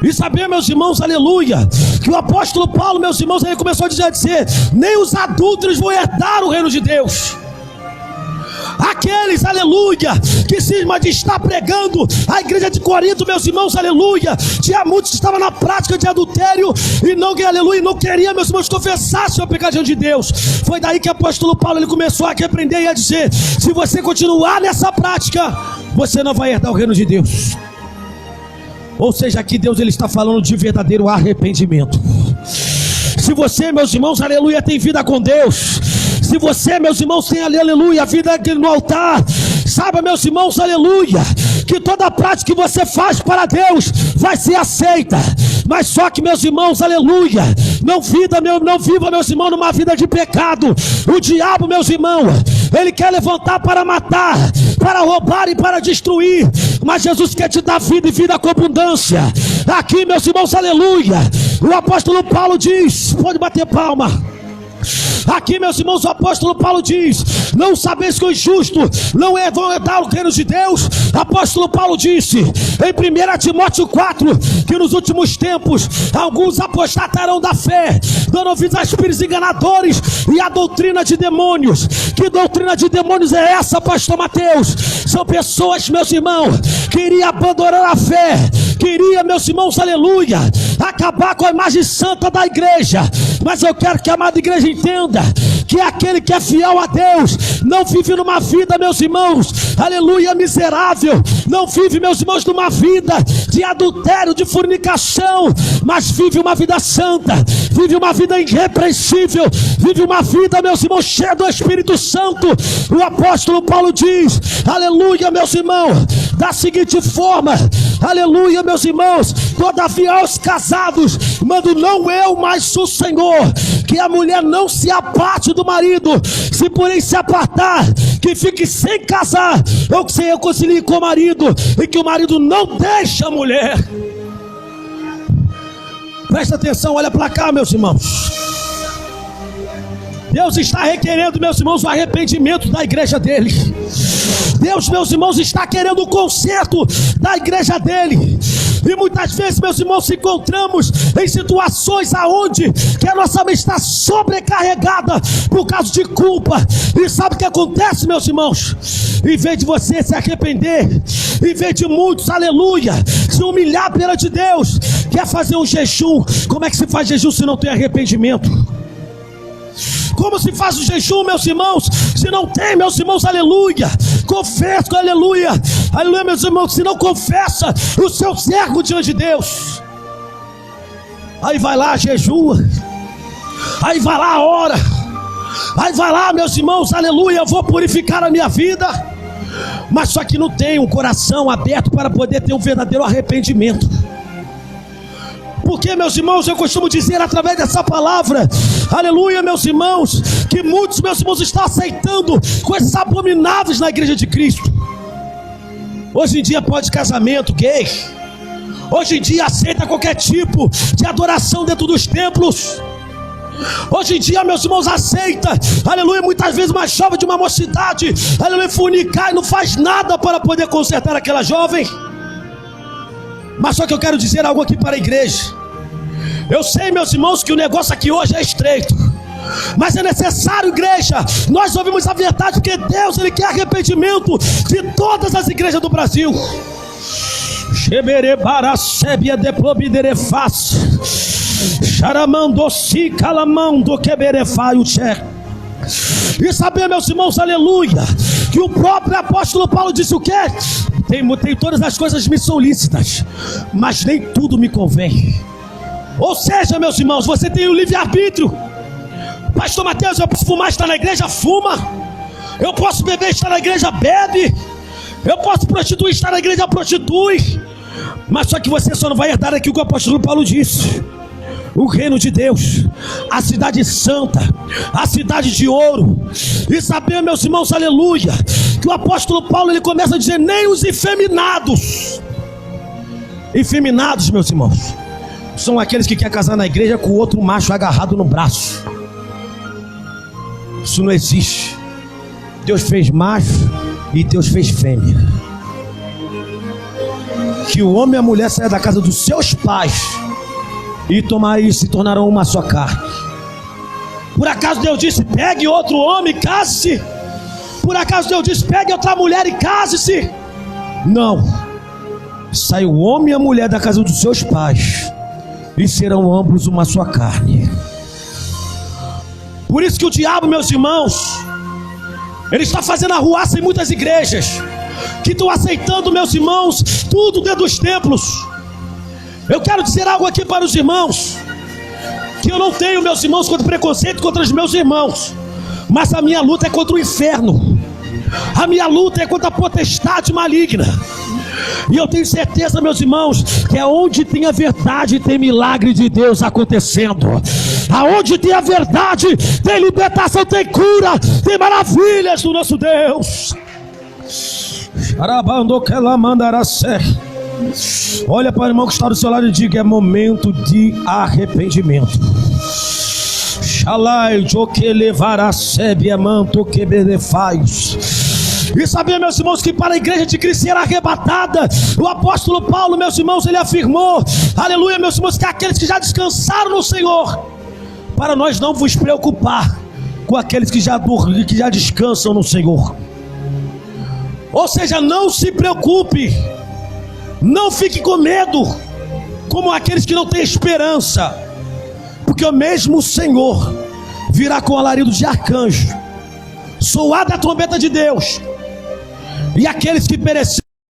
E saber, meus irmãos, aleluia, que o apóstolo Paulo, meus irmãos, ele começou a dizer: nem os adúlteros vão herdar o reino de Deus. Aqueles, aleluia, que cisma de estar pregando a igreja de Corinto, meus irmãos, aleluia, tinha muitos que estavam na prática de adultério e não, aleluia, não queria, meus irmãos, confessar seu pecado diante de Deus. Foi daí que o apóstolo Paulo, ele começou a repreender e a dizer: se você continuar nessa prática, você não vai herdar o reino de Deus. Ou seja, aqui Deus, ele está falando de verdadeiro arrependimento. Se você, meus irmãos, aleluia, tem vida com Deus, se você, meus irmãos, tem, aleluia, a vida aqui no altar, saiba, meus irmãos, aleluia, que toda prática que você faz para Deus vai ser aceita. Mas só que, meus irmãos, aleluia, não viva, meus irmãos, numa vida de pecado. O diabo, meus irmãos, ele quer levantar para matar, para roubar e para destruir, mas Jesus quer te dar vida e vida com abundância. Aqui, meus irmãos, aleluia, o apóstolo Paulo diz, pode bater palma. Aqui, meus irmãos, o apóstolo Paulo diz: não sabeis que os justos não vão herdar o reino de Deus? Apóstolo Paulo disse em 1 Timóteo 4 que nos últimos tempos alguns apostatarão da fé, dando ouvidos a espíritos enganadores e a doutrina de demônios. Que doutrina de demônios é essa, pastor Mateus? São pessoas, meus irmãos, que iriam abandonar a fé, queria, meus irmãos, aleluia, acabar com a imagem santa da igreja. Mas eu quero que a amada igreja entenda que aquele que é fiel a Deus não vive numa vida, meus irmãos, aleluia, miserável. Não vive, meus irmãos, numa vida de adultério, de fornicação, mas vive uma vida santa, vive uma vida irrepreensível, vive uma vida, meus irmãos, cheia do Espírito Santo. O apóstolo Paulo diz, aleluia, meus irmãos, da seguinte forma, aleluia, meus irmãos: todavia aos casados mando não eu, mas o Senhor, que a mulher não se aparte do marido, se porém se apartar, que fique sem casar, ou que se reconcilie com o marido, e que o marido não deixe a mulher. Presta atenção, olha para cá, meus irmãos. Deus está requerendo, meus irmãos, o arrependimento da igreja dele. Deus, meus irmãos, está querendo o conserto da igreja dele. E muitas vezes, meus irmãos, se encontramos em situações aonde que a nossa mente está sobrecarregada por causa de culpa. E sabe o que acontece, meus irmãos? Em vez de você se arrepender, em vez de muitos, aleluia, se humilhar perante Deus, quer fazer um jejum. Como é que se faz jejum se não tem arrependimento? Como se faz o jejum, meus irmãos, se não tem, meus irmãos, aleluia, confesso, aleluia, aleluia, meus irmãos, se não confessa o seu servo diante de Deus? Aí vai lá, jejua, aí vai lá, ora, aí vai lá, meus irmãos, aleluia, eu vou purificar a minha vida, mas só que não tem um coração aberto para poder ter um verdadeiro arrependimento. Porque, meus irmãos, eu costumo dizer através dessa palavra, aleluia, meus irmãos, que muitos, meus irmãos, estão aceitando coisas abomináveis na igreja de Cristo. Hoje em dia pode casamento gay, hoje em dia aceita qualquer tipo de adoração dentro dos templos. Hoje em dia, meus irmãos, aceita, aleluia, muitas vezes uma jovem de uma mocidade, aleluia, fornicar e não faz nada para poder consertar aquela jovem. Mas só que eu quero dizer algo aqui para a igreja. Eu sei, meus irmãos, que o negócio aqui hoje é estreito, mas é necessário, igreja, nós ouvimos a verdade, porque Deus, Ele quer arrependimento de todas as igrejas do Brasil. E saber, meus irmãos, aleluia, que o próprio apóstolo Paulo disse o quê? Tem todas as coisas me são lícitas, mas nem tudo me convém. Ou seja, meus irmãos, você tem o livre-arbítrio. Pastor Mateus, eu posso fumar, estar na igreja? Fuma. Eu posso beber, estar na igreja? Bebe. Eu posso prostituir, estar na igreja? Prostitui. Mas só que você só não vai herdar aquilo que o apóstolo Paulo disse: o reino de Deus, a cidade santa, a cidade de ouro. E saber, meus irmãos, aleluia, que o apóstolo Paulo, ele começa a dizer: nem os efeminados. Efeminados, meus irmãos, são aqueles que querem casar na igreja com outro macho agarrado no braço. Isso não existe. Deus fez macho e Deus fez fêmea. que o homem e a mulher saiam da casa dos seus pais e se tornarão uma só carne. Por acaso Deus disse: pegue outro homem e case-se? Por acaso Deus disse: pegue outra mulher e case-se? Não. Sai o homem e a mulher da casa dos seus pais e serão ambos uma só carne. Por isso que o diabo, meus irmãos, ele está fazendo arruaça em muitas igrejas, que estão aceitando, meus irmãos, tudo dentro dos templos. Eu quero dizer algo aqui para os irmãos, que eu não tenho, meus irmãos, contra preconceito contra os meus irmãos, mas a minha luta é contra o inferno. A minha luta é contra a potestade maligna. E eu tenho certeza, meus irmãos, que é onde tem a verdade, tem milagre de Deus acontecendo. Aonde tem a verdade, tem libertação, tem cura, tem maravilhas do nosso Deus. Olha para o irmão que está do seu lado e diga: é momento de arrependimento. E sabia, meus irmãos, que para a igreja de Cristo ser arrebatada, o apóstolo Paulo, meus irmãos, ele afirmou, aleluia, meus irmãos, que aqueles que já descansaram no Senhor, para nós não vos preocupar com aqueles que já dormem, que já descansam no Senhor. Ou seja, não se preocupe, não fique com medo, como aqueles que não têm esperança, porque o mesmo Senhor virá com alarido de arcanjo, soar da trombeta de Deus, e aqueles que pereceram